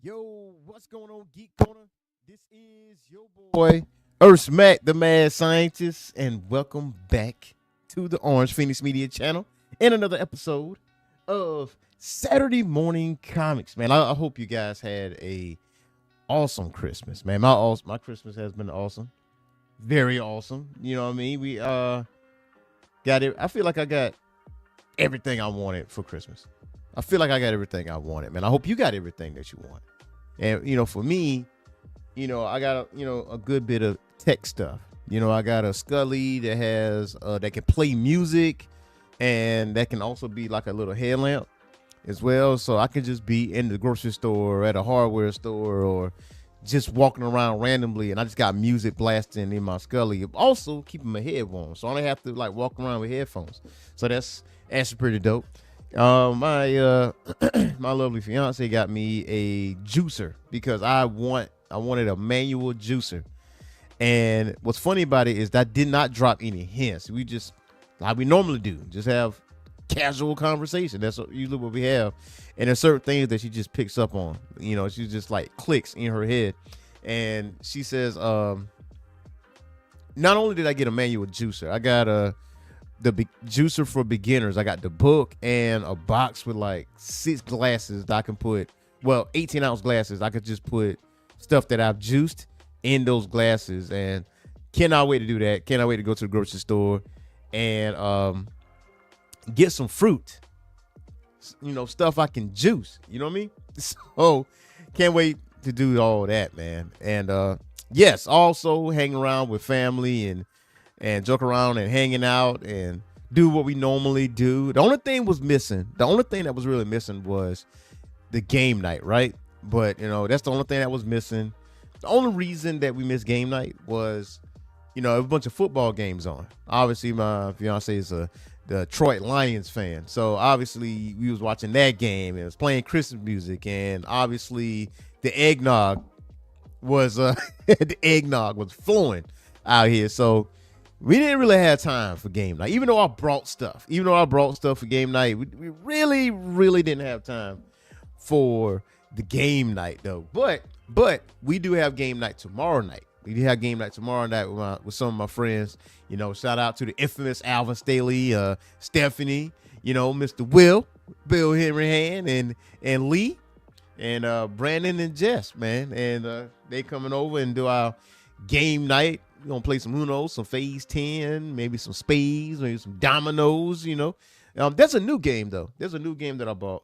Yo, what's going on, Geek Corner? This is your boy, Earth Mac, the mad scientist, and welcome back to the Orange Phoenix Media channel in another episode of Saturday Morning Comics. Man, I hope you guys had a awesome Christmas, man. My Christmas has been awesome, very awesome. You know what I mean? We got it. I feel like I got everything I wanted for Christmas. I feel like I got everything I wanted, man. I hope you got everything that you want. And for me, I got a good bit of tech stuff. I got a Scully that has that can play music, and that can also be like a little headlamp as well. So I can just be in the grocery store or at a hardware store or just walking around randomly, and I just got music blasting in my Scully. Also keeping my head warm, so I don't have to like walk around with headphones. So that's actually pretty dope. My my lovely fiance got me a juicer because I wanted a manual juicer. And what's funny about it is that I did not drop any hints. We just, like we normally do, just have casual conversation. That's usually what we have. And there's certain things that she just picks up on. She just like clicks in her head. And she says, not only did I get a manual juicer, I got the juicer for beginners. I got the book and a box with like 6 glasses that I can put, 18-ounce glasses. I could just put stuff that I've juiced in those glasses, and cannot wait to do that. Cannot wait to go to the grocery store and get some fruit, stuff I can juice. You know what I mean? So can't wait to do all that, man. And yes, also hang around with family and joke around and hanging out and do what we normally do. The only thing that was really missing was the game night, right? But that's the only thing that was missing. The only reason that we missed game night was, a bunch of football games on. Obviously, my fiance is the Detroit Lions fan, so obviously we was watching that game and it was playing Christmas music, and obviously the eggnog was the eggnog was flowing out here, so we didn't really have time for game night. Even though I brought stuff for game night, we really, really didn't have time for the game night though. But we do have game night tomorrow night. We do have game night tomorrow night with some of my friends. Shout out to the infamous Alvin Staley, Stephanie, Mr. Bill Henry Hand, and Lee, and Brandon and Jess, man. And they coming over and do our game night. We're gonna play some Uno, some Phase 10, maybe some spades, maybe some dominoes. That's a new game though. There's a new game that I bought.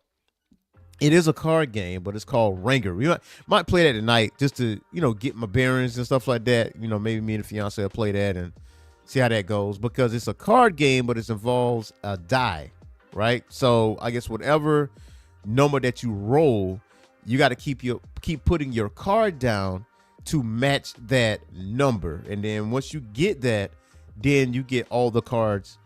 It is a card game, but it's called Ranger. We might play that tonight just to get my bearings and stuff like that. Maybe me and the fiance will play that and see how that goes, because it's a card game, but it involves a die, right? So I guess whatever number that you roll, you got to keep putting your card down to match that number. And then once you get that, then you get all the cards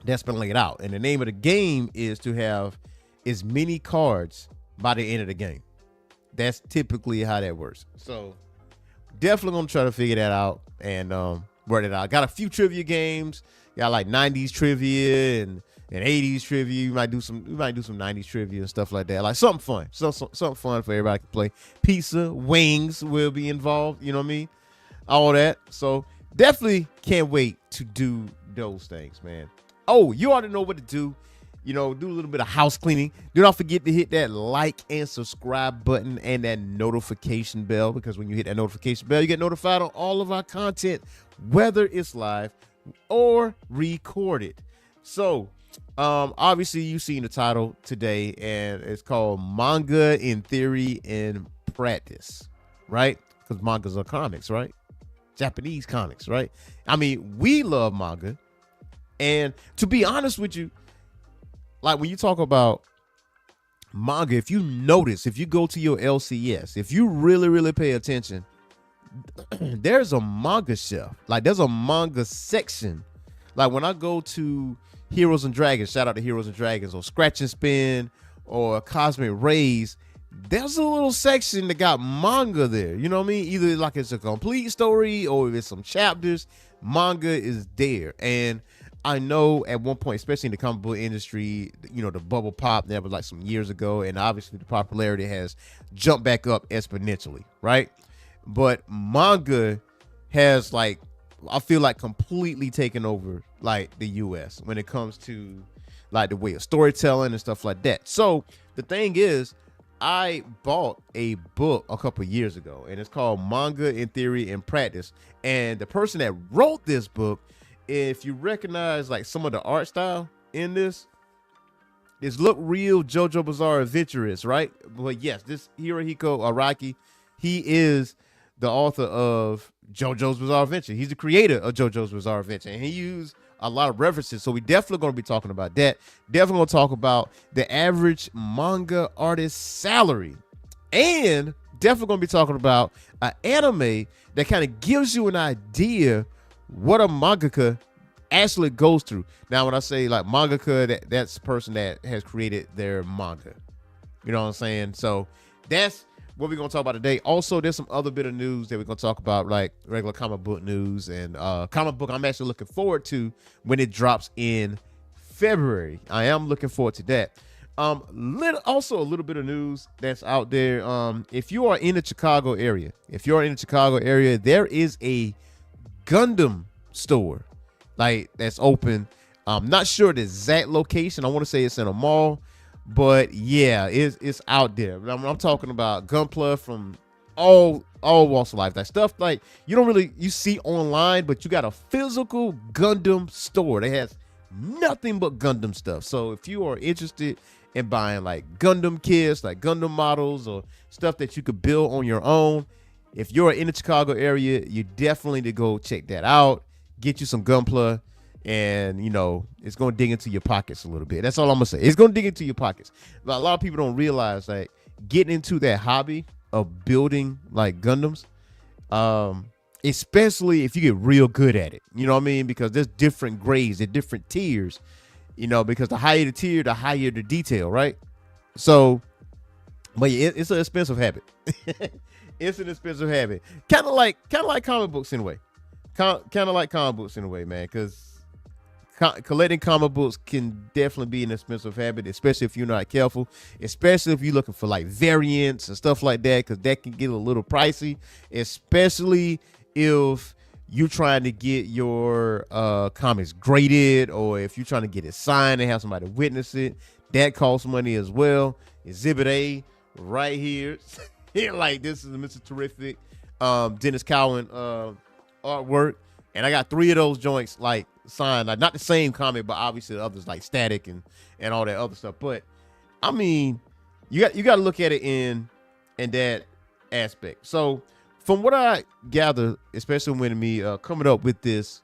that's been laid out. And the name of the game is to have as many cards by the end of the game. That's typically how that works. So definitely gonna try to figure that out and work it out. Got a few trivia games. Got like 90s trivia and 80s trivia. We might do some 90s trivia and stuff like that. Like something fun. Something fun for everybody to play. Pizza, wings will be involved. You know what I mean? All that. So definitely can't wait to do those things, man. Oh, you already know what to do. Do a little bit of house cleaning. Do not forget to hit that like and subscribe button and that notification bell, because when you hit that notification bell, you get notified on all of our content, whether it's live or recorded. So obviously you've seen the title today, and it's called Manga in Theory and Practice, right? Because mangas are comics, right? Japanese comics, right? I mean, we love manga. And to be honest with you, like when you talk about manga, if you go to your LCS, if you really, really pay attention, there's a manga shelf. Like there's a manga section. Like when I go to Heroes and Dragons, shout out to Heroes and Dragons, or Scratch and Spin, or Cosmic Rays, there's a little section that got manga there. You know what I mean? Either like it's a complete story or if it's some chapters, manga is there. And I know at one point, especially in the comic book industry, the bubble pop that was like some years ago, and obviously the popularity has jumped back up exponentially, right? But manga has like, I feel like, completely taken over like the US when it comes to like the way of storytelling and stuff like that. So the thing is, I bought a book a couple years ago, and it's called Manga in Theory and Practice. And the person that wrote this book, if you recognize like some of the art style in this look real JoJo Bizarre Adventurous, right? But yes, this Hirohiko Araki, he is the author of JoJo's Bizarre Adventure. He's the creator of JoJo's Bizarre Adventure, and he used a lot of references. So we definitely going to be talking about that. Definitely going to talk about the average manga artist salary, and definitely going to be talking about an anime that kind of gives you an idea what a mangaka actually goes through. Now, when I say like mangaka, that's the person that has created their manga. You know what I'm saying? So that's what we're going to talk about today. Also, there's some other bit of news that we're going to talk about, like regular comic book news and comic book I'm actually looking forward to when it drops in February. I am looking forward to that. Also a little bit of news that's out there. If you are in the Chicago area, there is a Gundam store like that's open. I'm not sure the exact location. I want to say it's in a mall, but yeah, it's out there. I'm talking about Gunpla from all walks of life. That stuff like you see online, but you got a physical Gundam store that has nothing but Gundam stuff. So if you are interested in buying like Gundam kits, like Gundam models or stuff that you could build on your own, if you're in the Chicago area, you definitely need to go check that out. Get you some Gunpla, and it's gonna dig into your pockets a little bit. That's all I'm gonna say. It's gonna dig into your pockets. But a lot of people don't realize that getting into that hobby of building like Gundams, especially if you get real good at it. You know what I mean? Because there's different grades, there's different tiers. Because the higher the tier, the higher the detail, right? So, but yeah, it's an expensive habit. It's an expensive habit. Kind of like comic books in a way. Kind of like comic books in a way, man, because collecting comic books can definitely be an expensive habit, especially if you're not careful, especially if you're looking for like variants and stuff like that, because that can get a little pricey, especially if you're trying to get your comics graded, or if you're trying to get it signed and have somebody witness it. That costs money as well. Exhibit A right here. Like, this is Mr. Terrific Dennis Cowan artwork, and I got 3 of those joints like signed, like not the same comic, but obviously the others like Static and all that other stuff. But I mean, you got to look at it in that aspect. So from what I gather, especially when me coming up with this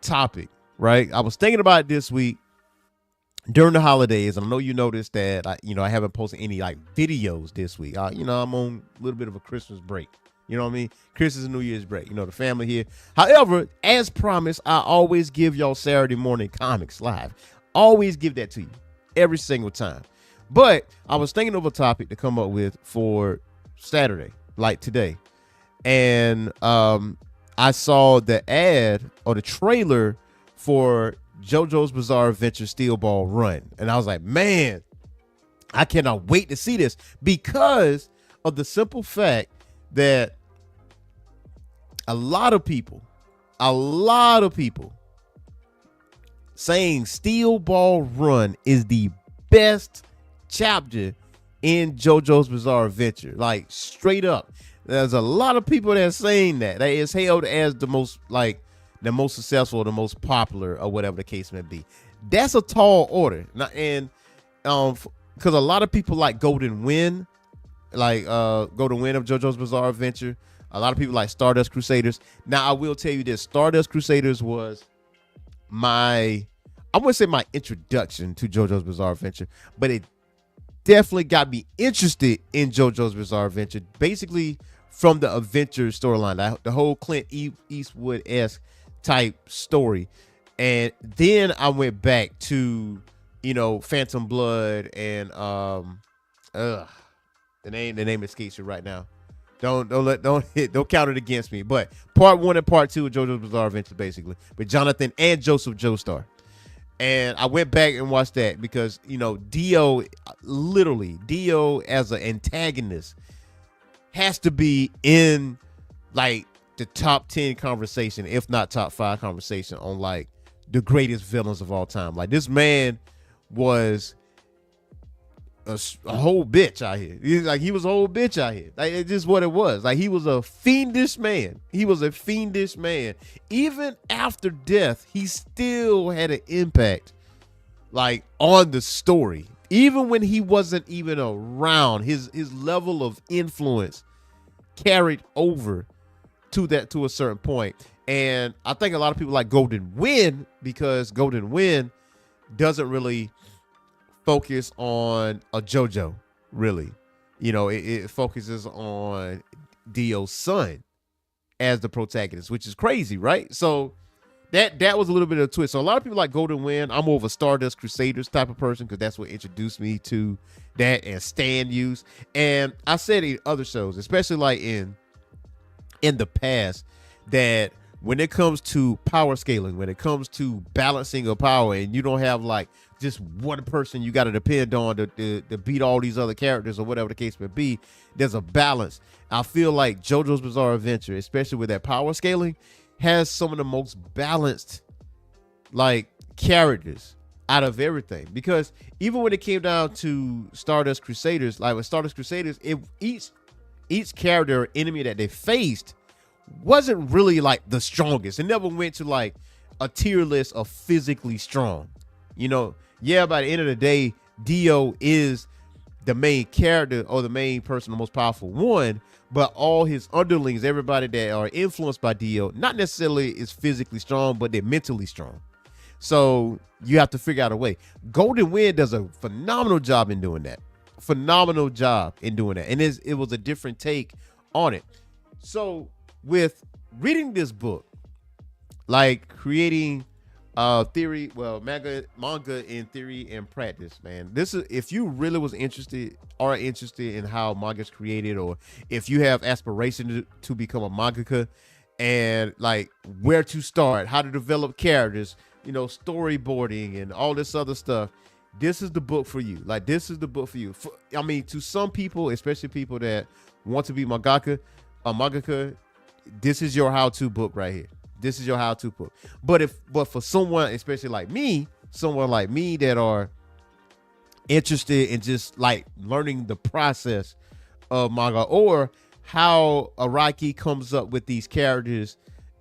topic, right, I was thinking about it this week during the holidays, and I know you noticed that I haven't posted any like videos this week. I'm on a little bit of a Christmas break. You know what I mean? Christmas and New Year's break. The family here. However, as promised, I always give y'all Saturday morning comics live. Always give that to you every single time. But I was thinking of a topic to come up with for Saturday, like today. And I saw the ad or the trailer for JoJo's Bizarre Adventure Steel Ball Run. And I was like, man, I cannot wait to see this, because of the simple fact that a lot of people saying Steel Ball Run is the best chapter in JoJo's Bizarre Adventure. Like, straight up. There's a lot of people that are saying that is hailed as the most successful, the most popular, or whatever the case may be. That's a tall order. And because a lot of people like Golden Wind, like Golden Wind of JoJo's Bizarre Adventure. A lot of people like Stardust Crusaders. Now, I will tell you this: Stardust Crusaders was I wouldn't say my introduction to JoJo's Bizarre Adventure, but it definitely got me interested in JoJo's Bizarre Adventure, basically from the adventure storyline, the whole Clint Eastwood-esque type story. And then I went back to, Phantom Blood and the name escapes you right now. Don't count it against me. But part 1 and part 2 of JoJo's Bizarre Adventure, basically, with Jonathan and Joseph Joestar. And I went back and watched that because, you know, Dio as an antagonist has to be in like the top 10 conversation, if not top 5 conversation on like the greatest villains of all time. Like this man was a whole bitch out here. He was a whole bitch out here. Like it's just what it was. Like he was a fiendish man. Even after death, he still had an impact like on the story. Even when he wasn't even around, his level of influence carried over to a certain point. And I think a lot of people like Golden Wind because Golden Wind doesn't really focus on a JoJo, really. You know, it focuses on Dio's son as the protagonist, which is crazy, right? So that was a little bit of a twist. So a lot of people like Golden Wind. I'm more of a Stardust Crusaders type of person because that's what introduced me to that and stand use. And I said in other shows, especially like in the past, that when it comes to power scaling, when it comes to balancing of power, and you don't have like just one person you got to depend on to beat all these other characters or whatever the case may be, there's a balance. I feel like JoJo's Bizarre Adventure, especially with that power scaling, has some of the most balanced like characters out of everything. Because even when it came down to Stardust Crusaders, like with Stardust Crusaders, each character or enemy that they faced wasn't really like the strongest. It never went to like a tier list of physically strong. You know, yeah, by the end of the day, Dio is the main character or the main person, the most powerful one, but all his underlings, everybody that are influenced by Dio, not necessarily is physically strong, but they're mentally strong. So you have to figure out a way. Golden Wind does a phenomenal job in doing that. And it was a different take on it. So with reading this book, like creating theory, well, manga in theory and practice, man. This is if you really was interested in how manga is created, or if you have aspiration to become a mangaka and like where to start, how to develop characters, you know, storyboarding and all this other stuff, this is the book for you. Like this is the book for you. I mean, to some people, especially people that want to be mangaka, this is your how-to book right here. This is your how-to book. But for someone, especially like me, that are interested in just like learning the process of manga, or how Araki comes up with these characters,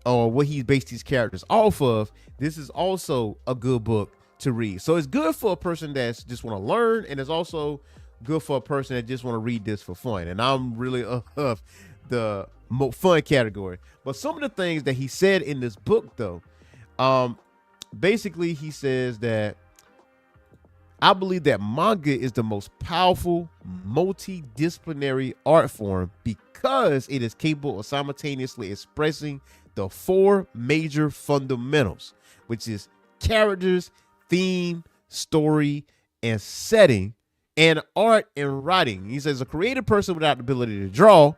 or what he based these characters off of, this is also a good book to read. So it's good for a person that's just want to learn, and it's also good for a person that just want to read this for fun. And I'm really of the fun category. But some of the things that he said in this book, though, basically he says that I believe that manga is the most powerful multidisciplinary art form because it is capable of simultaneously expressing the 4 major fundamentals, which is characters, theme, story, and setting, and art and writing. He says a creative person without the ability to draw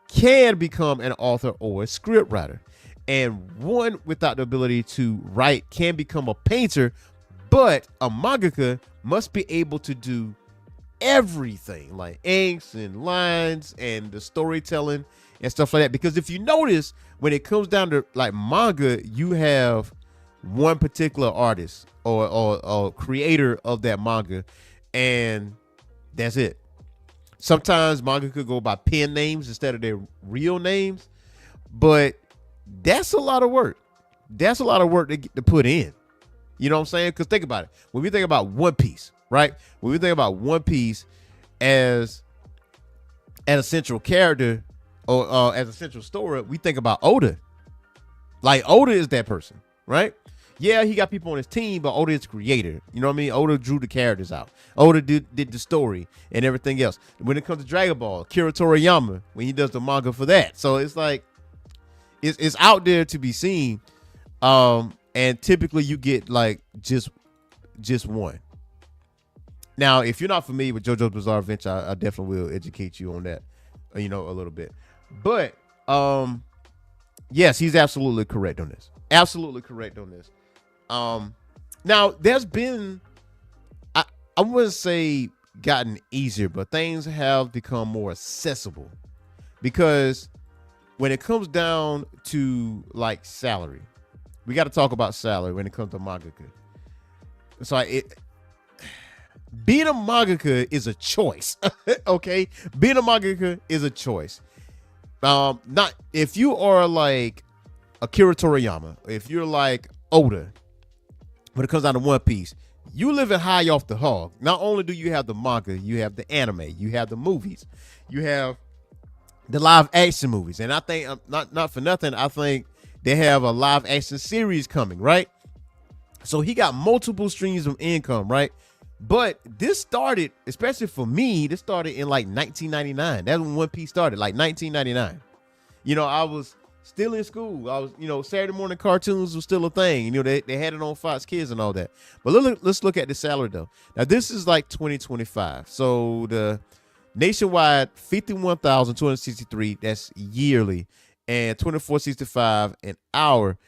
can become an author or a script writer, and one without the ability to write can become a painter, but a mangaka must be able to do everything, like inks and lines and the storytelling and stuff like that. Because if you notice, when it comes down to like manga, you have one particular artist or creator of that manga, and that's it. Sometimes manga could go by pen names instead of their real names, but that's a lot of work. That's a lot of work to put in. You know what I'm saying? Because think about it. When we think about One Piece, right? When we think about One Piece as a central character or as a central story, we think about Oda. Like Oda is that person, right? Yeah, he got people on his team, but Oda is the creator. You know what I mean? Oda drew the characters out. Oda did the story and everything else. When it comes to Dragon Ball, Akira Toriyama, when he does the manga for that. So it's like, it's out there to be seen. And typically you get like just one. Now, if you're not familiar with JoJo's Bizarre Adventure, I definitely will educate you on that, you know, a little bit. But yes, he's absolutely correct on this. Now there's been, I I wouldn't say gotten easier, but things have become more accessible because when it comes down to like salary, we got to talk about salary when it comes to mangaka. So being a mangaka is a choice. Okay, being a mangaka is a choice. Not if you are like Akira Toriyama, if you're like Oda, when it comes down to One Piece, you living high off the hog. Not only do you have the manga, you have the anime, you have the movies, you have the live action movies, and I think not for nothing, I think they have a live action series coming, right? So he got multiple streams of income, right? But this started, especially for me, this started in like 1999. That's when One Piece started, like 1999. You know, I was still in school. I was, Saturday morning cartoons was still a thing. You know, they had it on Fox Kids and all that. But let's look at the salary though. Now this is like 2025. So the nationwide 51,263, that's yearly, and 24.65 an hour.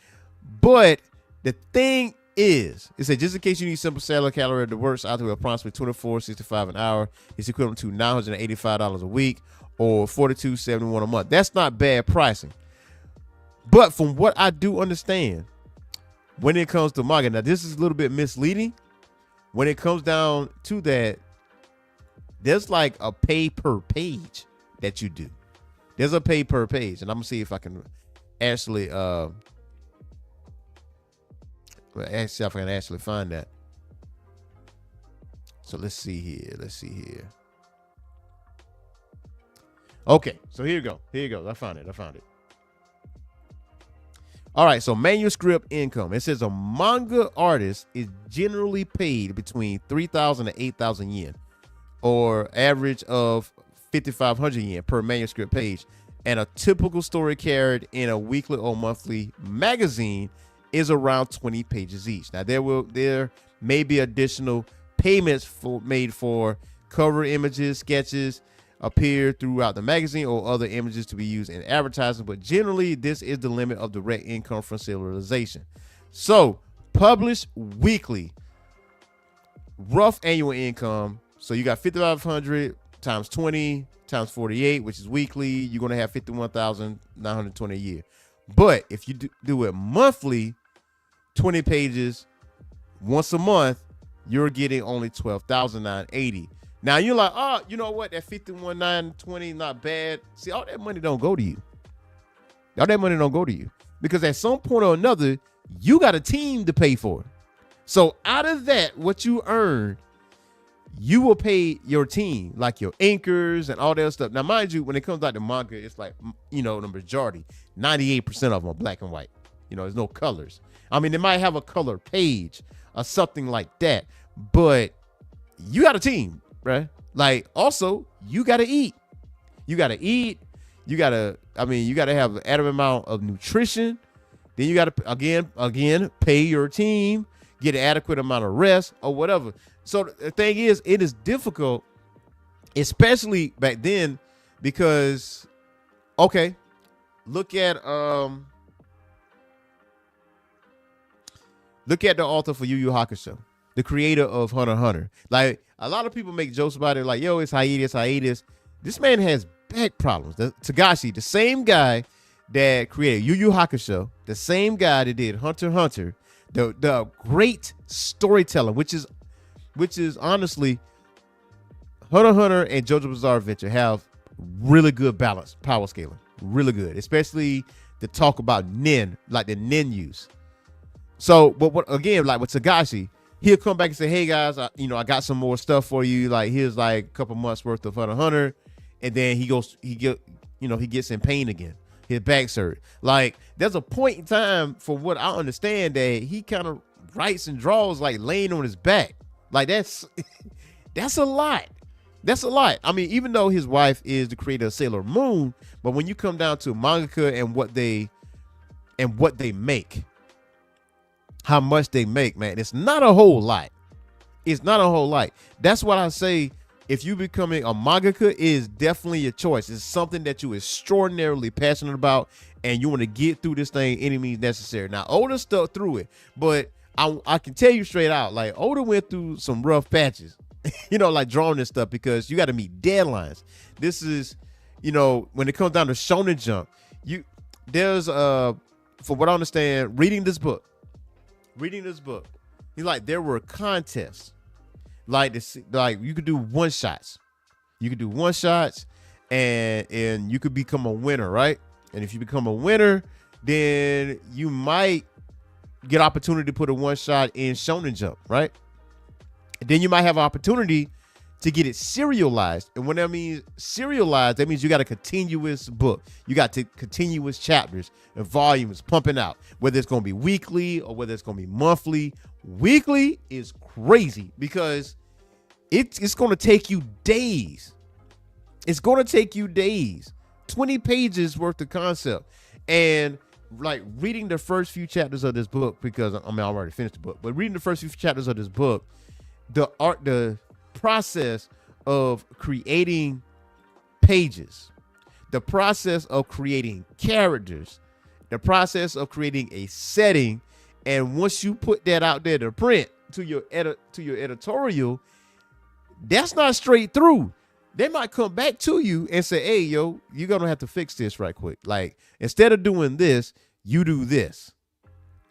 But the thing is, it said just in case you need simple salary calculator that works out to approximately 24.65 an hour, it's equivalent to $985 a week or $42.71 a month. That's not bad pricing. But from what I do understand, when it comes to manga, now this is a little bit misleading. When it comes down to that, there's like a pay per page that you do. There's a pay per page, and I'm gonna see if I can actually find that. So let's see here. Okay, so here you go. I found it. All right, so manuscript income. It says a manga artist is generally paid between 3,000 and 8,000 yen, or average of 5,500 yen per manuscript page. And a typical story carried in a weekly or monthly magazine is around 20 pages each. Now there may be additional payments made for cover images, sketches appear throughout the magazine, or other images to be used in advertising, but generally this is the limit of direct income from serialization. So published weekly, rough annual income. So you got 5,500 times 20 times 48, which is weekly. You're going to have 51,920 a year. But if you do it monthly, 20 pages once a month, you're getting only 12,980. Now you're like, oh, you know what? That 51,920 not bad. See, all that money don't go to you. Because at some point or another, you got a team to pay for. So out of that, what you earn, you will pay your team, like your anchors and all that stuff. Now, mind you, when it comes out to manga, it's like, the majority, 98% of them are black and white. There's no colors. I mean, they might have a color page or something like that, but you got a team, right? Like, also, you got to eat. You got to have an adequate amount of nutrition. Then you got to, again, pay your team, get an adequate amount of rest or whatever. So the thing is, it is difficult, especially back then, because, okay, look at the author for Yu Yu Hakusho, the creator of Hunter x Hunter. Like, a lot of people make jokes about it, like, yo, it's hiatus. This man has back problems. Tagashi, the same guy that created Yu Yu Hakusho, the same guy that did Hunter x Hunter, the great storyteller, which is honestly, Hunter x Hunter and JoJo Bizarre Adventure have really good balance, power scaling, really good, especially to talk about nin, like the nin use. So, but what again, like with Tagashi, he'll come back and say, hey guys, I got some more stuff for you. Like, here's like a couple months worth of Hunter x Hunter. And then he gets in pain again. His back's hurt. Like, there's a point in time, for what I understand, that he kind of writes and draws like laying on his back. Like, that's a lot. That's a lot. I mean, even though his wife is the creator of Sailor Moon, but when you come down to mangaka and what they make, how much they make, man, it's not a whole lot. It's not a whole lot. That's what I say. If you becoming a mangaka, it is definitely a choice. It's something that you're extraordinarily passionate about, and you want to get through this thing any means necessary. Now, Oda stuck through it, but I can tell you straight out, like Oda went through some rough patches, like drawing this stuff because you got to meet deadlines. This is, when it comes down to Shonen Jump, there's for what I understand, reading this book, there were contests, like this, like you could do one shots, and you could become a winner, right? And if you become a winner, then you might get opportunity to put a one shot in Shonen Jump, right? And then you might have an opportunity to get it serialized. And when that means serialized, that means you got a continuous book. You got continuous chapters and volumes pumping out, whether it's going to be weekly or whether it's going to be monthly. Weekly is crazy because it's going to take you days. It's going to take you days. 20 pages worth of concept. And like reading the first few chapters of this book, because I already finished the book, but reading the first few chapters of this book, the process of creating pages, the process of creating characters, the process of creating a setting, and once you put that out there to print to your editorial, that's not straight through. They might come back to you and say, hey, yo, you're going to have to fix this right quick. Like, instead of doing this, you do this.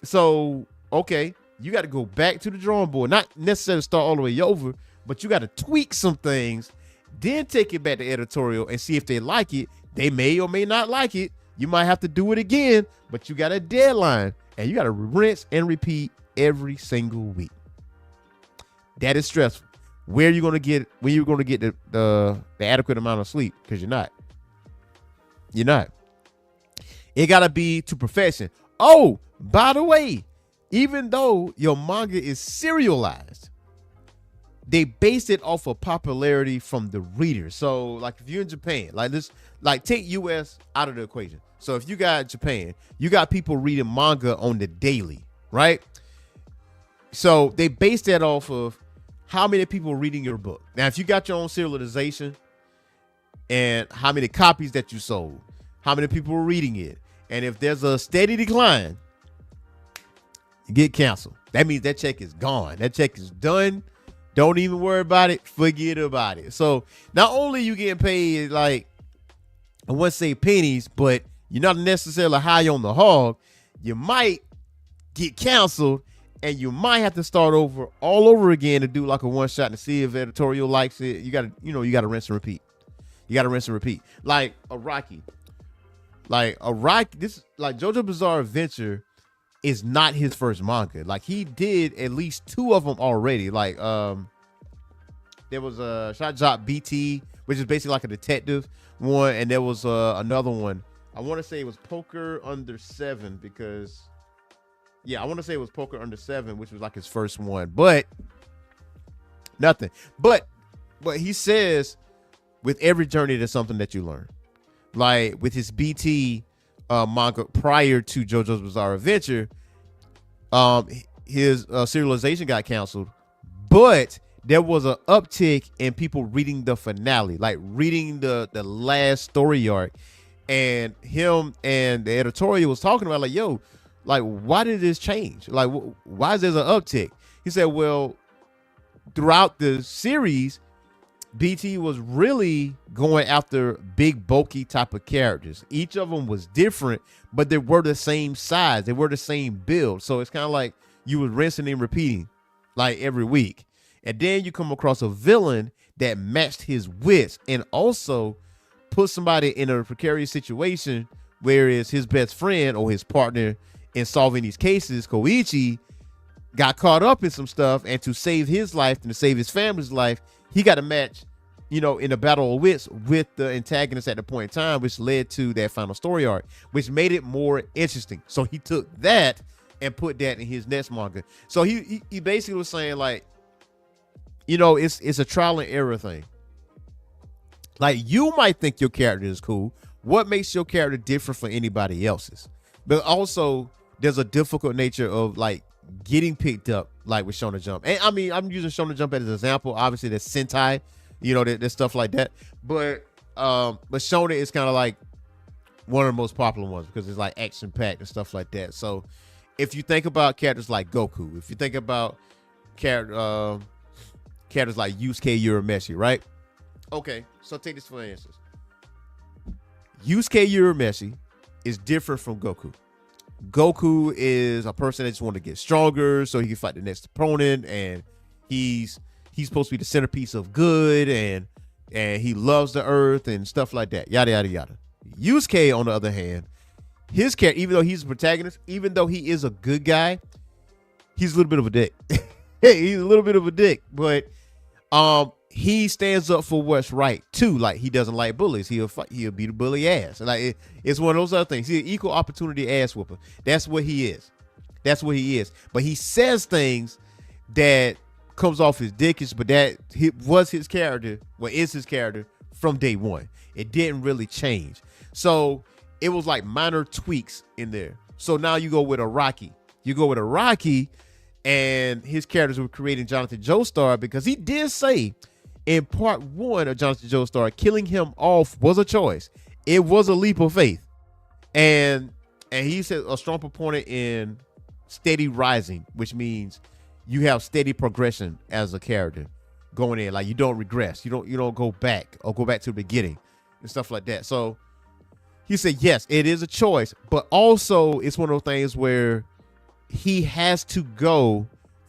So, okay, you got to go back to the drawing board. Not necessarily start all the way over, but you got to tweak some things, then take it back to editorial and see if they like it. They may or may not like it. You might have to do it again, but you got a deadline, and you got to rinse and repeat every single week. That is stressful. Where you're gonna get the adequate amount of sleep, because you're not. It gotta be to perfection. Oh, by the way, even though your manga is serialized, they base it off of popularity from the readers. So, like if you're in Japan, like take US out of the equation. So if you got Japan, you got people reading manga on the daily, right? So they base that off of how many people are reading your book. Now, if you got your own serialization and how many copies that you sold, how many people are reading it, and if there's a steady decline, you get canceled. That means that check is gone. That check is done. Don't even worry about it. Forget about it. So not only you getting paid, like, I wouldn't say pennies, but you're not necessarily high on the hog. You might get canceled, and you might have to start all over again to do like a one shot to see if editorial likes it. You gotta rinse and repeat. Like Araki. This like JoJo Bizarre Adventure is not his first manga. Like he did at least 2 of them already. Like there was a Shot Job BT, which is basically like a detective one, and there was another one. I want to say it was Poker Under 7 because. Yeah, I want to say it was Poker Under 7, which was like his first one, but nothing. But he says with every journey, there's something that you learn. Like with his BT manga prior to JoJo's Bizarre Adventure, his serialization got canceled, but there was an uptick in people reading the finale, like reading the last story arc, and him and the editorial was talking about like, yo, like, why did this change? Like, why is there an uptick? He said, well, throughout the series, BT was really going after big, bulky type of characters. Each of them was different, but they were the same size. They were the same build. So it's kind of like you were rinsing and repeating like every week. And then you come across a villain that matched his wits and also put somebody in a precarious situation, whereas his best friend or his partner in solving these cases, Koichi, got caught up in some stuff, and to save his life and to save his family's life, he got a match, in a battle of wits with the antagonist at the point in time, which led to that final story arc, which made it more interesting. So he took that and put that in his next manga. So he basically was saying like, it's a trial and error thing. Like you might think your character is cool. What makes your character different from anybody else's? But also there's a difficult nature of like getting picked up, like with Shonen Jump. And I mean, I'm using Shonen Jump as an example. Obviously, there's Sentai, there's stuff like that. But Shonen is kind of like one of the most popular ones because it's like action packed and stuff like that. So if you think about characters like Goku, if you think about characters like Yusuke Urameshi, right? Okay, so take this for instance. Yusuke Urameshi is different from Goku. Goku is a person that just want to get stronger so he can fight the next opponent, and he's supposed to be the centerpiece of good, and he loves the earth and stuff like that. Yada yada yada. Yusuke, on the other hand, his character, even though he's a protagonist, even though he is a good guy, he's a little bit of a dick. He's a little bit of a dick, but he stands up for what's right too. Like, he doesn't like bullies. He'll beat a bully ass. Like, it's one of those other things. He's an equal opportunity ass whooper. That's what he is. That's what he is. But he says things that comes off as dickish, but that was his character. Well, is his character from day one. It didn't really change. So it was like minor tweaks in there. So now you go with Araki. And his characters were creating Jonathan Joestar, because he did say in part 1 of Jonathan Joestar, killing him off was a choice. It was a leap of faith. And he said a strong proponent in steady rising, which means you have steady progression as a character going in. Like, you don't regress. You don't go back or go back to the beginning and stuff like that. So he said, yes, it is a choice, but also it's one of those things where he has to go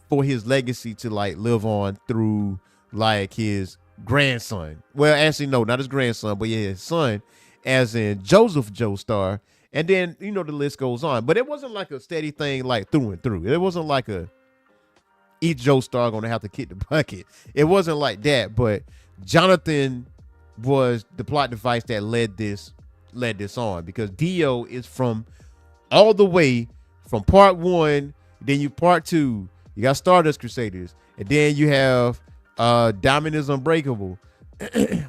for his legacy to like live on through like his grandson. Well, actually, no, not his grandson, but yeah, his son, as in Joseph Joestar. And then, the list goes on. But it wasn't like a steady thing like through and through. It wasn't like each Joestar gonna have to kick the bucket. It wasn't like that. But Jonathan was the plot device that led this on, because Dio is from all the way from part 1, then you part 2, you got Stardust Crusaders, and then you have Diamond is Unbreakable,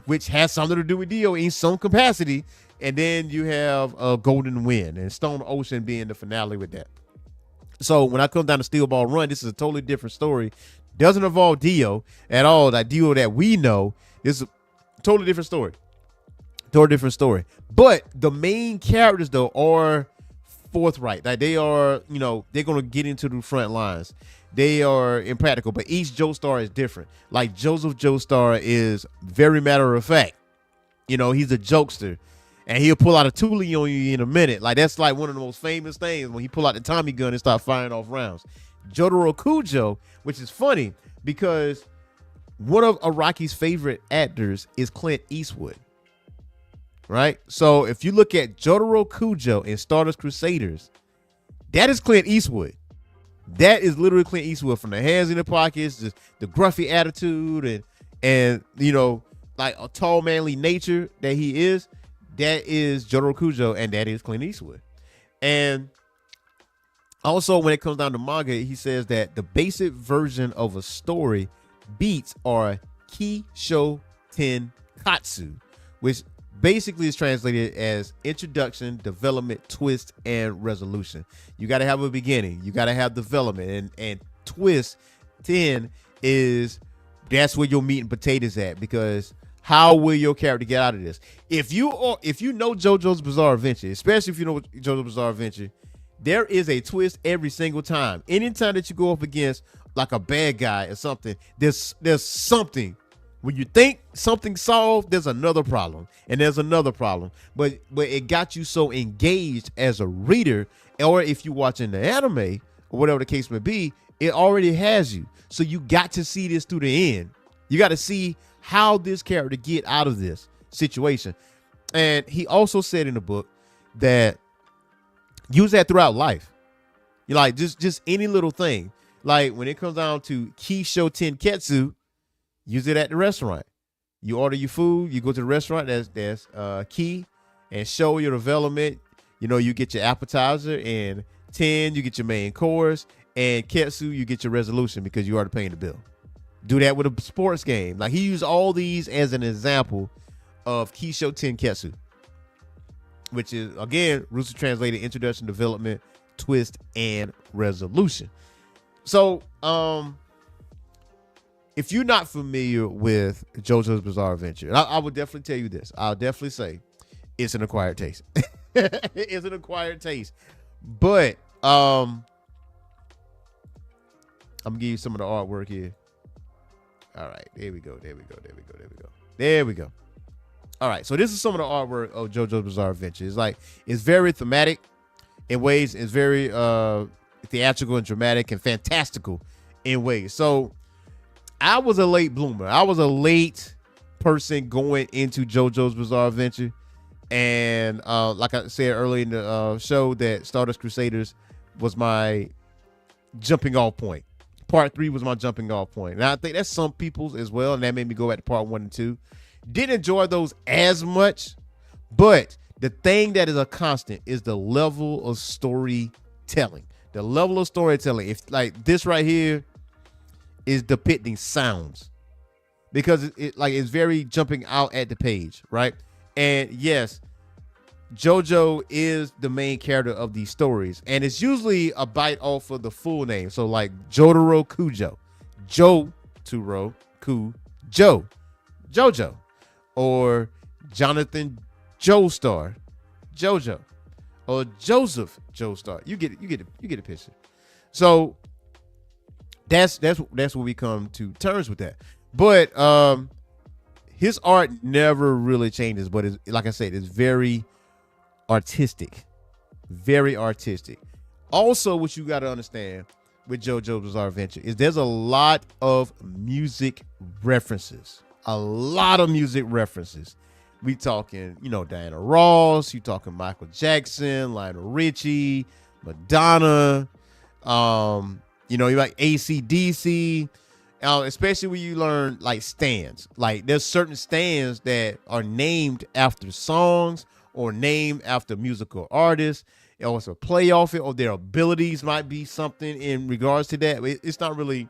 which has something to do with Dio in some capacity, and then you have Golden Wind and Stone Ocean being the finale with that. So when I come down to Steel Ball Run, this is a totally different story. Doesn't involve Dio at all. That Dio that we know is a totally different story. But the main characters though are forthright. Like, they are, they're gonna get into the front lines. They are impractical, but each Joestar is different. Like, Joseph Joestar is very matter of fact. He's a jokester, and he'll pull out a Thule on you in a minute. Like, that's like one of the most famous things, when he pull out the Tommy gun and start firing off rounds. Jotaro Kujo, which is funny because one of Araki's favorite actors is Clint Eastwood. Right? So if you look at Jotaro Kujo in Stardust Crusaders, that is Clint Eastwood. That is literally Clint Eastwood, from the hands in the pockets, just the gruffy attitude, and like a tall, manly nature that he is. That is Jotaro Kujo, and that is Clint Eastwood. And also, when it comes down to manga, he says that the basic version of a story beats are Kisho Tenkatsu, which basically is translated as introduction, development, twist, and resolution. You got to have a beginning. You got to have development, and twist 10 is, that's where your meat and potatoes at, because how will your character get out of this? If you know JoJo's Bizarre Adventure, especially if you know JoJo's Bizarre Adventure, there is a twist every single time. Anytime that you go up against like a bad guy or something, there's something. When you think something's solved, there's another problem, and there's another problem. But it got you so engaged as a reader, or if you're watching the anime or whatever the case may be, it already has you. So you got to see this through the end. You got to see how this character get out of this situation. And he also said in the book that use that throughout life. You like just any little thing. Like when it comes down to Kisho Tenkatsu, use it at the restaurant. You order your food, you go to the restaurant, that's key, and show your development. You get your appetizer, and 10, you get your main course, and Ketsu, you get your resolution because you already paying the bill. Do that with a sports game. Like, he used all these as an example of Kisho Tenkatsu, which is, again, loosely translated introduction, development, twist, and resolution. So, if you're not familiar with JoJo's Bizarre Adventure, I would definitely tell you this. I'll definitely say it's an acquired taste. It's an acquired taste. But I'm gonna give you some of the artwork here. All right, there we go. There we go. All right, so this is some of the artwork of JoJo's Bizarre Adventure. It's very thematic in ways. It's very theatrical and dramatic and fantastical in ways. So I was a late bloomer. I was a late person going into JoJo's Bizarre Adventure. And like I said earlier in the show, that Stardust Crusaders was my jumping off point. Part 3 was my jumping off point. And I think that's some people's as well. And that made me go back to part 1 and 2. Didn't enjoy those as much. But the thing that is a constant is the level of storytelling. The level of storytelling. If like this right here is depicting sounds. Because it's very jumping out at the page, right? And yes, JoJo is the main character of these stories, and it's usually a bite off of the full name. So like Jotaro Kujo, Jotaro Kujo, JoJo, or Jonathan Joestar, JoJo, or Joseph Joestar. You get the picture. So that's what we come to terms with that. But his art never really changes. But it's, like I said, it's very artistic. Very artistic. Also, what you got to understand with JoJo's Bizarre Adventure is there's a lot of music references. A lot of music references. We talking, Diana Ross. You talking Michael Jackson, Lionel Richie, Madonna. You like AC/DC. Especially when you learn like stands. Like there's certain stands that are named after songs or named after musical artists. Or it's a play off it, or their abilities might be something in regards to that. It's not really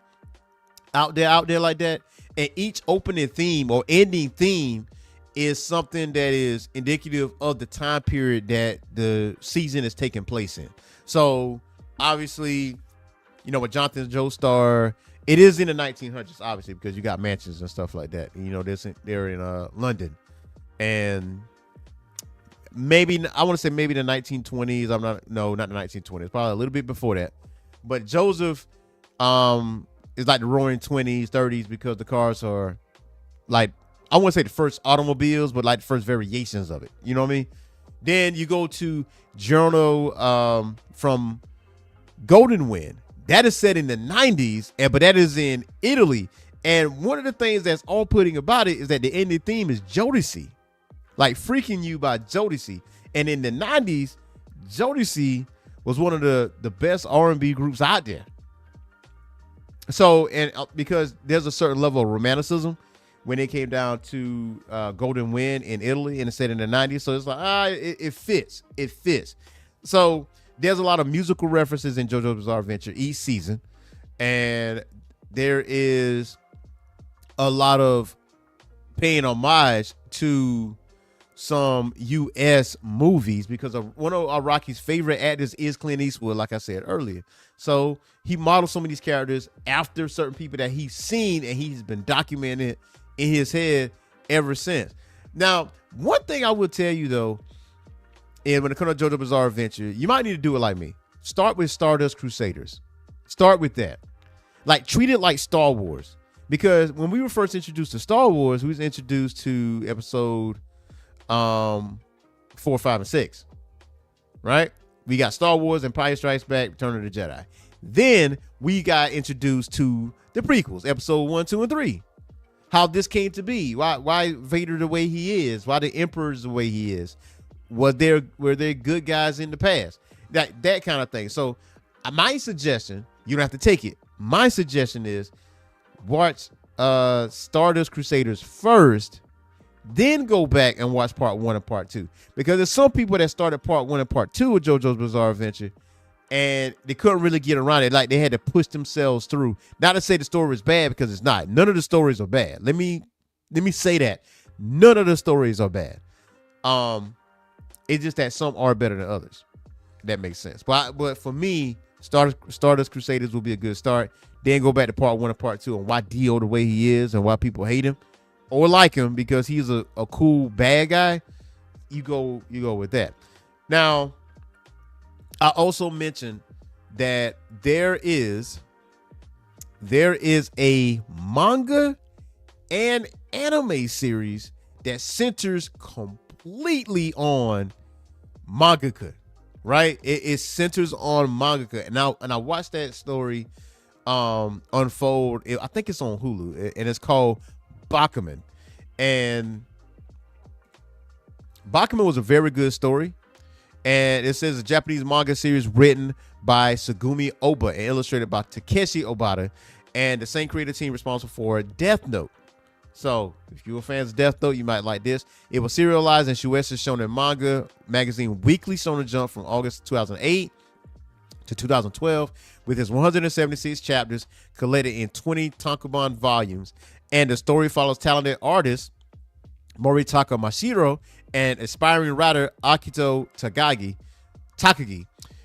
out there like that. And each opening theme or ending theme is something that is indicative of the time period that the season is taking place in. So obviously, with Jonathan Joestar, it is in the 1900s, obviously, because you got mansions and stuff like that. They're in London, and I want to say maybe the 1920s. Not the 1920s, probably a little bit before that. But Joseph is like the roaring 20s, 30s, because the cars are like, I wouldn't say the first automobiles, but like the first variations of it. You know what I mean? Then you go to Giorno from Golden Wind. That is set in the 90s, but that is in Italy. And one of the things that's all-putting about it is that the ending theme is Jodeci. Like Freaking You by Jodeci. And in the 90s, Jodeci was one of the best R&B groups out there. So, and because there's a certain level of romanticism when it came down to Golden Wind in Italy, and it's set in the 90s. So it's like, it fits. It fits. So there's a lot of musical references in JoJo's Bizarre Adventure each season. And there is a lot of paying homage to some U.S. movies, because one of Rocky's favorite actors is Clint Eastwood, like I said earlier. So he modeled some of these characters after certain people that he's seen, and he's been documented in his head ever since. Now, one thing I will tell you, though, and when it comes to JoJo's Bizarre Adventure, you might need to do it like me. Start with Stardust Crusaders. Start with that. Like, treat it like Star Wars. Because when we were first introduced to Star Wars, we was introduced to episode 4, 5, and 6. Right? We got Star Wars, Empire Strikes Back, Return of the Jedi. Then we got introduced to the prequels, episode 1, 2, and 3. How this came to be. Why Vader the way he is. Why the Emperor's the way he is. Were there good guys in the past? That kind of thing. So my suggestion, you don't have to take it. My suggestion is watch Stardust Crusaders first, then go back and watch part 1 and part 2. Because there's some people that started part 1 and part 2 of JoJo's Bizarre Adventure, and they couldn't really get around it. Like, they had to push themselves through. Not to say the story is bad, because it's not. None of the stories are bad. Let me say that. None of the stories are bad. It's just that some are better than others. That makes sense. But for me, Stardust Crusaders will be a good start. Then go back to part 1 and part 2 and why Dio the way he is and why people hate him or like him because he's a cool bad guy. You go with that. Now, I also mentioned that there is there is a manga and anime series that centers completely on mangaka, right? It centers on mangaka. And I watched that story unfold. I think it's on Hulu, and it's called Bakuman. And Bakuman was a very good story. And it says a Japanese manga series written by Sugumi Oba and illustrated by Takeshi Obata, and the same creative team responsible for Death Note. So if you were fans of Death Note, you might like this. It was serialized in Shueisha Shonen Manga magazine Weekly Shonen Jump from August 2008 to 2012, with its 176 chapters collected in 20 tankobon volumes. And the story follows talented artist Moritaka Mashiro and aspiring writer Akito Takagi.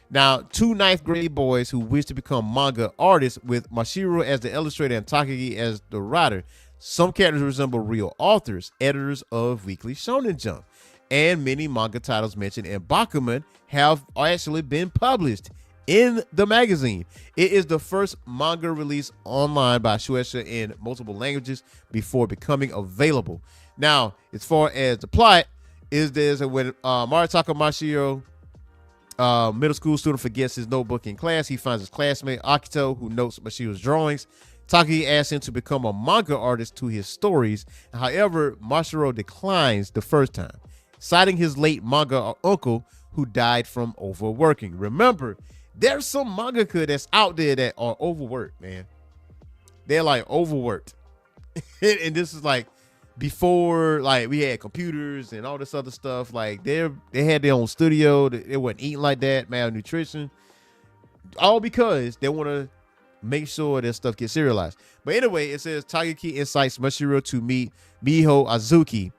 Now, two ninth grade boys who wish to become manga artists, with Mashiro as the illustrator and Takagi as the writer. Some characters resemble real authors, editors of Weekly Shonen Jump, and many manga titles mentioned in Bakuman have actually been published in the magazine. It is the first manga released online by Shueisha in multiple languages before becoming available. Now, as far as the plot, is there's when Moritaka Mashiro, middle school student, forgets his notebook in class. He finds his classmate Akito, who notes Mashiro's drawings. Takagi asks him to become a manga artist to his stories. However, Mashiro declines the first time, citing his late manga uncle who died from overworking. Remember, there's some mangaka that's out there that are overworked, man. They're like overworked. And this is like before, like, we had computers and all this other stuff. Like, they had their own studio. They weren't eating like that, malnutrition. All because they want to make sure that stuff gets serialized. But anyway, it says Takagi incites Mashiro to meet Miho Azuki,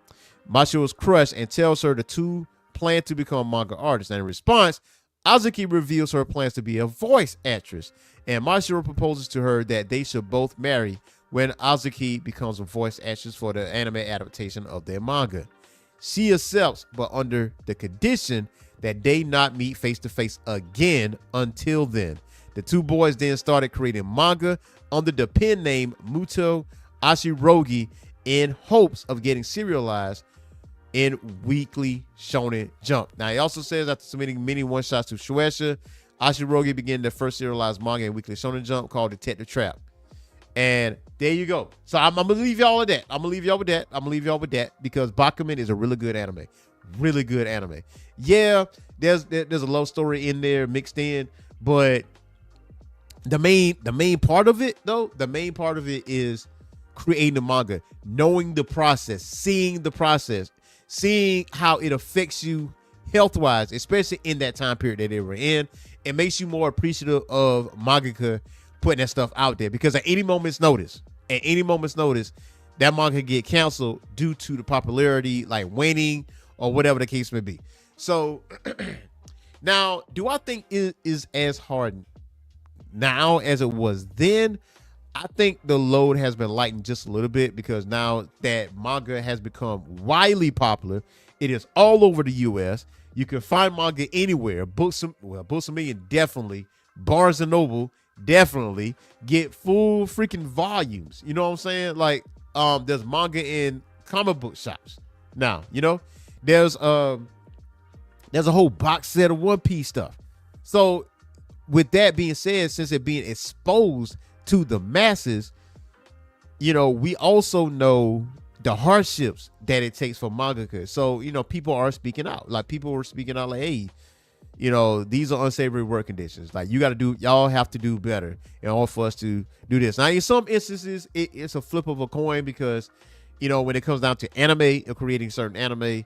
Mashiro's crush, and tells her the two plan to become manga artists. And in response, Azuki reveals her plans to be a voice actress, and Mashiro proposes to her that they should both marry when Azuki becomes a voice actress for the anime adaptation of their manga. She accepts, but under the condition that they not meet face to face again until then. The two boys then started creating manga under the pen name Muto Ashirogi in hopes of getting serialized in Weekly Shonen Jump. Now, he also says after submitting many one-shots to Shueisha, Ashirogi began their first serialized manga in Weekly Shonen Jump called Detective Trap. And there you go. So I'm gonna leave y'all with that. I'm gonna leave y'all with that because Bakuman is a really good anime. Really good anime. Yeah, there's a love story in there mixed in, but the main part of it is creating the manga, knowing the process, seeing the process, seeing how it affects you health-wise, especially in that time period that they were in. It makes you more appreciative of mangaka putting that stuff out there, because at any moment's notice, that manga can get canceled due to the popularity, like waning or whatever the case may be. So now, do I think it is as hard now as it was then? I think the load has been lightened just a little bit, because now that manga has become widely popular, it is all over the US. You can find manga anywhere. Books A Million, definitely. Barnes and Noble, definitely. Get full freaking volumes. You know what I'm saying? Like, there's manga in comic book shops now. You know, there's a whole box set of One Piece stuff. So with that being said, since it being exposed to the masses, you know, we also know the hardships that it takes for mangaka. So, you know, people are speaking out. Like, people were speaking out like, hey, you know, these are unsavory work conditions. Like, y'all have to do better in order for us to do this. Now, in some instances, it's a flip of a coin, because, you know, when it comes down to anime or creating certain anime,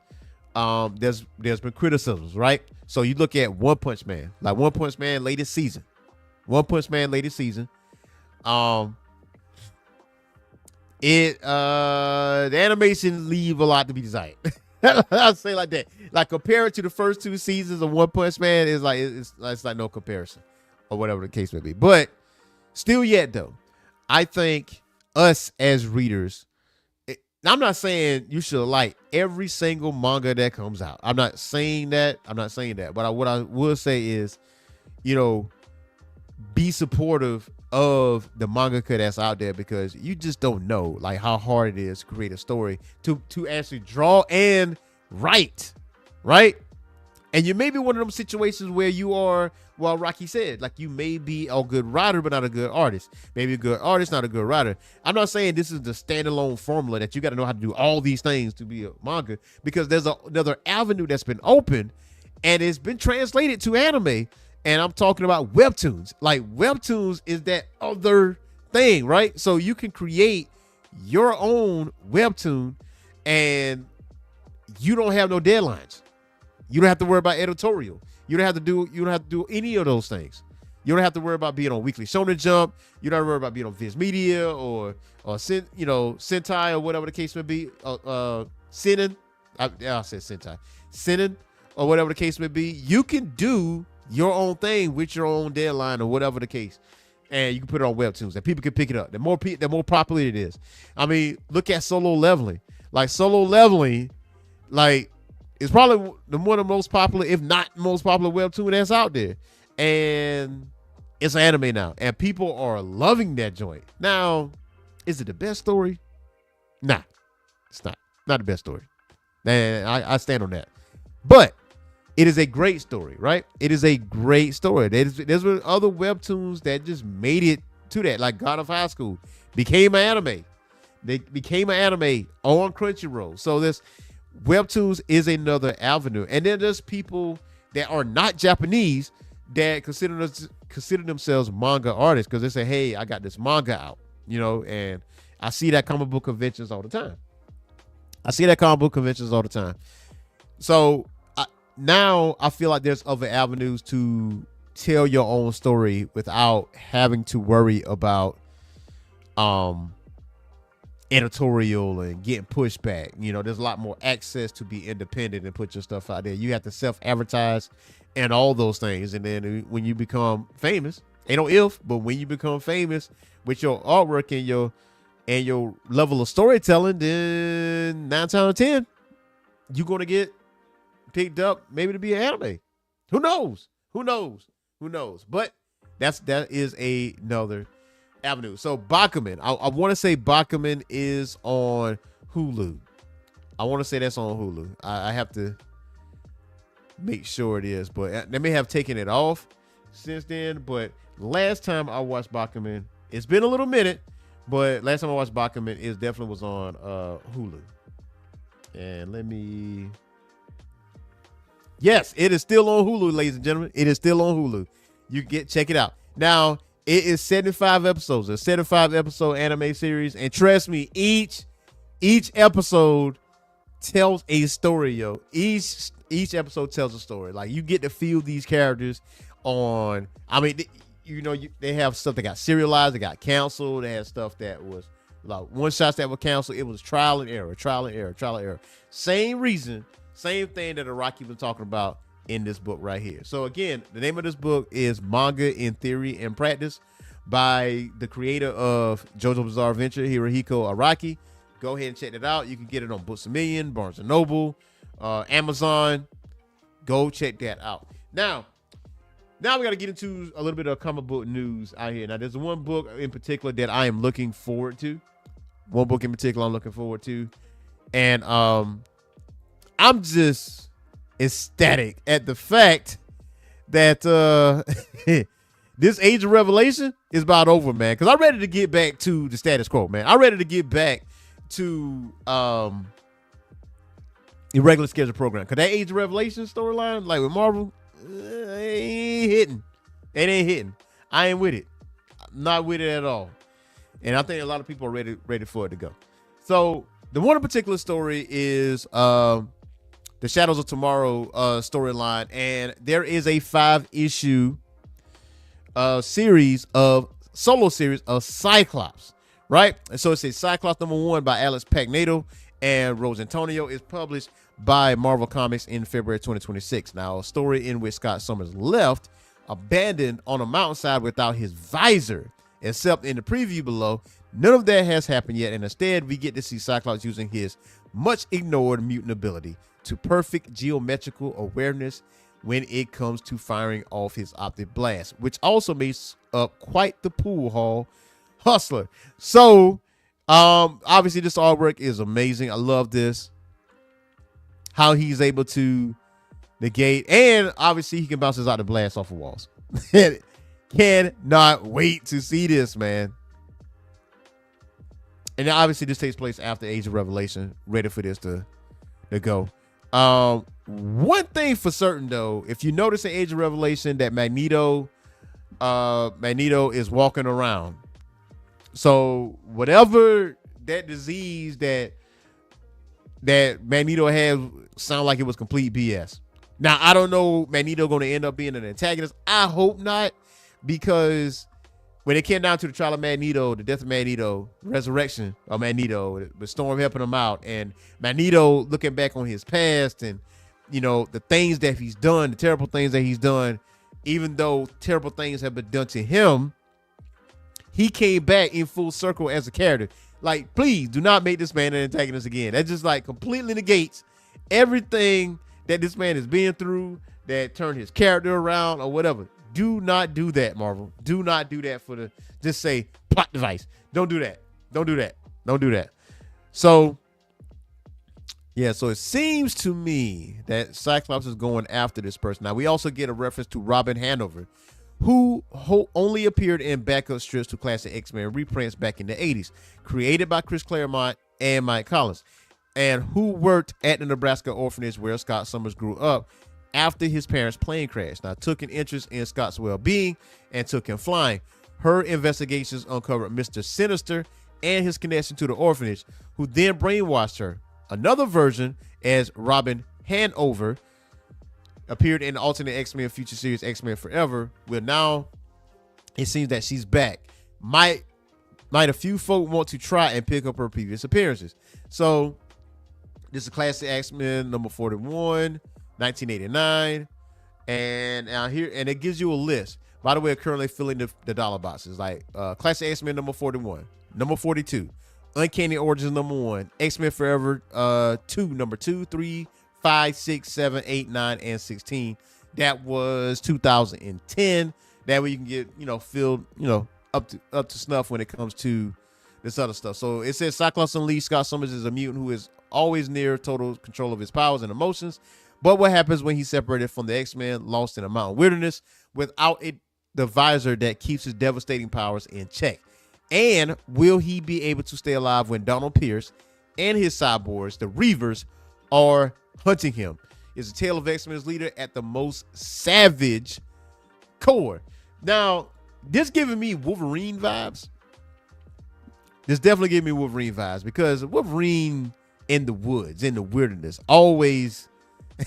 there's been criticisms, right? So you look at One Punch Man, like One Punch Man latest season. The animation leave a lot to be desired. I'll say like that. Like, compared to the first two seasons of One Punch Man, it's like no comparison, or whatever the case may be. But still yet though, I think us as readers, I'm not saying you should like every single manga that comes out. I'm not saying that. But what I will say is, you know, be supportive of the mangaka that's out there, because you just don't know like how hard it is to create a story to actually draw and write, right? And you may be one of them situations where you are, well, Rocky said, like you may be a good writer, but not a good artist. Maybe a good artist, not a good writer. I'm not saying this is the standalone formula that you got to know how to do all these things to be a manga, because there's another avenue that's been opened and it's been translated to anime. And I'm talking about webtoons. Like webtoons is that other thing, right? So you can create your own webtoon and you don't have no deadlines. You don't have to worry about editorial. You don't have to do any of those things. You don't have to worry about being on Weekly Shonen Jump. You don't have to worry about being on Viz Media or Sentai or whatever the case may be. Seinen. I said Sentai. Seinen or whatever the case may be. You can do your own thing with your own deadline or whatever the case, and you can put it on webtoons and people can pick it up. The more popular it is. I mean, look at Solo Leveling. Like Solo Leveling, like it's probably one of the most popular, if not most popular webtoon that's out there, and it's anime now, and people are loving that joint. Now, is it the best story? Nah, it's not the best story. And I stand on that, but it is a great story, right? It is a great story. There's been other webtoons that just made it to that, like God of High School became an anime. They became an anime on Crunchyroll. So this webtoons is another avenue. And then there's people that are not Japanese that consider themselves manga artists, because they say, hey, I got this manga out, and I see that comic book conventions all the time. So now I feel like there's other avenues to tell your own story without having to worry about editorial and getting pushback. There's a lot more access to be independent and put your stuff out there. You have to self-advertise and all those things. And then when you become famous, ain't no if, but when you become famous with your artwork and your level of storytelling, then 9 times out of 10, you're going to get picked up maybe to be an anime. Who knows? But that is another avenue. So Bakuman, I want to say Bakuman is on Hulu. I want to say that's on Hulu. I have to make sure it is, but they may have taken it off since then. But last time I watched Bakuman, it's been a little minute, but last time I watched Bakuman, it definitely was on Hulu. And yes, it is still on Hulu, ladies and gentlemen. It is still on Hulu. Check it out. Now, it is 75 episodes, a 75 episode anime series. And trust me, each episode tells a story, yo. Each episode tells a story. Like, you get to feel these characters on, they have stuff that got serialized, they got canceled, they had stuff that was like one shots that were canceled. It was trial and error. Same reason, same thing that Araki was talking about in this book right here. So again, the name of this book is Manga in Theory and Practice by the creator of JoJo Bizarre Adventure, Hirohiko Araki. Go ahead and check it out. You can get it on Books A Million, Barnes & Noble, Amazon. Go check that out. Now we got to get into a little bit of comic book news out here. Now, there's one book in particular that I am looking forward to. And I'm just ecstatic at the fact that this Age of Revelation is about over, man. Because I'm ready to get back to the status quo, man. I'm ready to get back to the regular schedule program. Because that Age of Revelation storyline, like with Marvel, it ain't hitting. It ain't hitting. I ain't with it. I'm not with it at all. And I think a lot of people are ready for it to go. So the one in particular story is the Shadows of Tomorrow storyline, and there is a 5-issue solo series of Cyclops, right? And so it's a Cyclops #1 by Alex Pagnato and Rose Antonio. Is published by Marvel Comics in February 2026. Now, a story in which Scott Summers left abandoned on a mountainside without his visor, except in the preview below. None of that has happened yet, and instead we get to see Cyclops using his much ignored mutant ability to perfect geometrical awareness when it comes to firing off his optic blast, which also makes up quite the pool hall hustler. So, obviously this artwork is amazing. I love this. How he's able to negate, and obviously he can bounce his optic blast off of walls. Cannot wait to see this, man. And obviously this takes place after Age of Revelation. Ready for this to go. One thing for certain though, if you notice in Age of Revelation that Magneto is walking around. So whatever that disease that Magneto had sound like it was complete BS. Now I don't know Magneto going to end up being an antagonist. I hope not, because when it came down to the trial of Magneto, the death of Magneto, resurrection of Magneto, with Storm helping him out, and Magneto looking back on his past and, you know, the things that he's done, the terrible things that he's done, even though terrible things have been done to him, he came back in full circle as a character. Like, please do not make this man an antagonist again. That just like completely negates everything that this man has been through, that turned his character around or whatever. Do not do that, Marvel. Do not do that for the, just say plot device. Don't do that. Don't do that. Don't do that. So, yeah, so it seems to me that Cyclops is going after this person. Now, we also get a reference to Robin Hanover, who only appeared in backup strips to classic X-Men reprints back in the 80s, created by Chris Claremont and Mike Collins, and who worked at the Nebraska orphanage where Scott Summers grew up after his parents' plane crash. Now, took an interest in Scott's well-being and took him flying. Her investigations uncovered Mr. Sinister and his connection to the orphanage, who then brainwashed her. Another version, as Robin Hanover, appeared in the alternate X-Men Future Series X-Men Forever, where now it seems that she's back. Might a few folk want to try and pick up her previous appearances. So, this is classic X-Men number 41. 1989, and here, and it gives you a list. By the way, I'm currently filling the dollar boxes, like classic X-Men number 41, number 42, Uncanny Origins number 1, X-Men Forever 2, number 2, 3, 5, 6, 7, 8, 9, and 16. That was 2010. That way you can get, you know, filled, you know, up to snuff when it comes to this other stuff. So it says Cyclops Unleashed. Scott Summers is a mutant who is always near total control of his powers and emotions. But what happens when he's separated from the X-Men, lost in a mountain wilderness, without the visor that keeps his devastating powers in check? And will he be able to stay alive when Donald Pierce and his cyborgs, the Reavers, are hunting him? It's a tale of X-Men's leader at the most savage core. Now, this giving me Wolverine vibes. This definitely giving me Wolverine vibes, because Wolverine in the woods, in the wilderness, always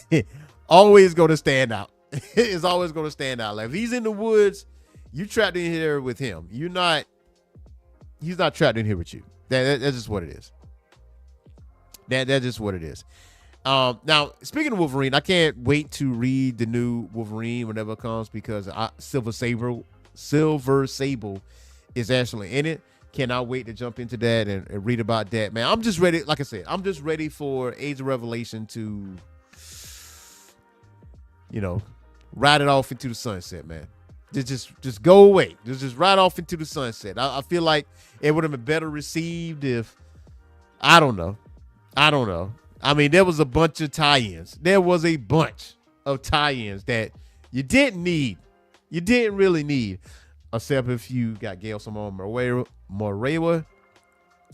going to stand out. It's always going to stand out. Like, if he's in the woods, you trapped in here with him. He's not trapped in here with you. That's just what it is. That's just what it is. Now, speaking of Wolverine, I can't wait to read the new Wolverine whenever it comes, because Silver Sable is actually in it. Cannot wait to jump into that and read about that, man. I'm just ready. Like I said, I'm just ready for Age of Revelation to, you know, ride it off into the sunset, man. Just go away. Just ride off into the sunset. I feel like it would have been better received if, I don't know. I mean, there was a bunch of tie-ins. There was a bunch of tie-ins that you didn't need. You didn't really need, except if you got Gail Simone Moreira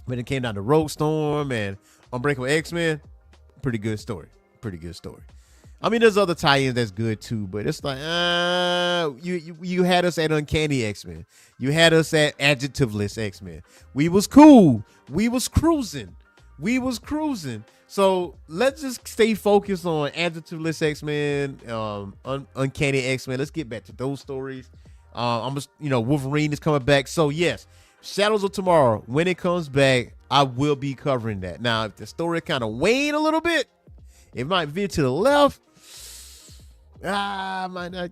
when it came down to Rogue Storm and Unbreakable X-Men. Pretty good story. I mean, there's other tie-ins that's good too, but it's like, you had us at Uncanny X-Men. You had us at Adjectiveless X-Men. We was cool. We was cruising. So let's just stay focused on Adjectiveless X-Men, Uncanny X-Men. Let's get back to those stories. Wolverine is coming back. So yes, Shadows of Tomorrow, when it comes back, I will be covering that. Now, if the story kind of waned a little bit, it might veer to the left. I might not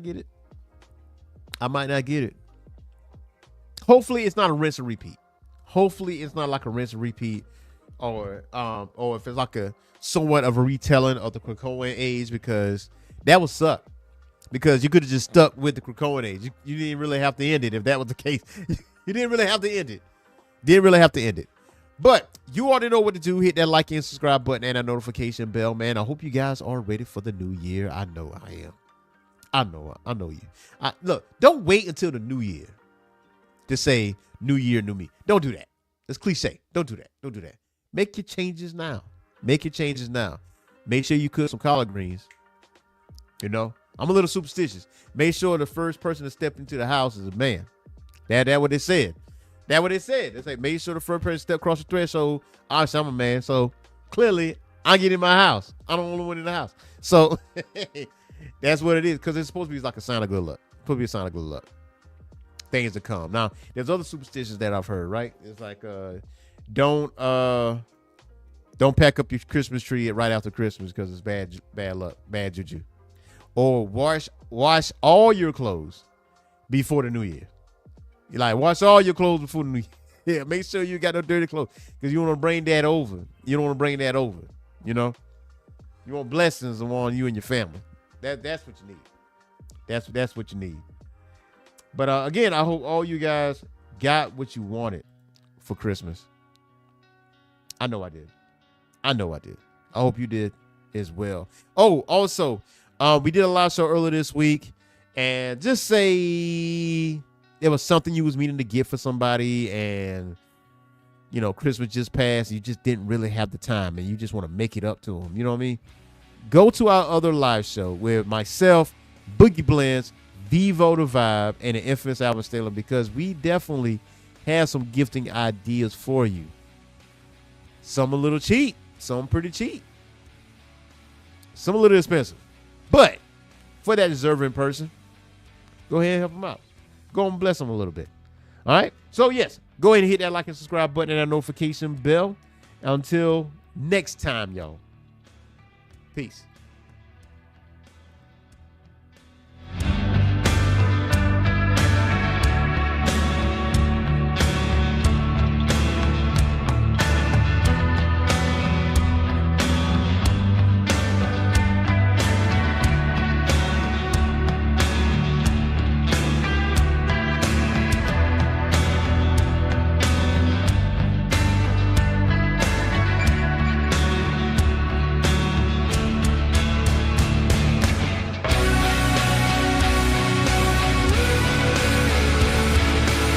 get it. I might not get it. Hopefully it's not a rinse and repeat. Hopefully it's not like a rinse and repeat, or if it's like a somewhat of a retelling of the Krakoan age, because That would suck because you could have just stuck with the Krakoan age. You didn't really have to end it if that was the case. You didn't really have to end it. Didn't really have to end it. But you already know what to do. Hit that like and subscribe button and that notification bell, man. I hope you guys are ready for the new year. I know I am. I know you. Look, don't wait until the new year to say new year, new me. Don't do that. It's cliche. Don't do that. Don't do that. Make your changes now. Make your changes now. Make sure you cook some collard greens. You know, I'm a little superstitious. Make sure the first person to step into the house is a man. That what they said. That what it said. They say make sure the first person to step across the threshold. Obviously, I'm a man, so clearly I get in my house. I'm the only one in the house. So that's what it is, because it's supposed to be like a sign of good luck. It's supposed to be a sign of good luck. Things to come. Now, there's other superstitions that I've heard, right? It's like don't pack up your Christmas tree right after Christmas because it's bad luck, bad juju. Or wash all your clothes before the new year. You like wash all your clothes before the new year. Yeah, make sure you got no dirty clothes because you don't want to bring that over. You don't want to bring that over. You know, you want blessings on you and your family. That's what you need. That's what you need. But again, I hope all you guys got what you wanted for Christmas. I know I did. I hope you did as well. Oh, also, we did a live show earlier this week, and just say it was something you was meaning to get for somebody, and you know Christmas just passed. You just didn't really have the time, and you just want to make it up to them. You know what I mean? Go to our other live show with myself, Boogie Blends, Vivo the Vibe, and the infamous Alvin Staley, because we definitely have some gifting ideas for you. Some a little cheap, some pretty cheap, some a little expensive. But for that deserving person, go ahead and help them out. Go and bless them a little bit. All right? So, yes, go ahead and hit that like and subscribe button and that notification bell. Until next time, y'all. Peace.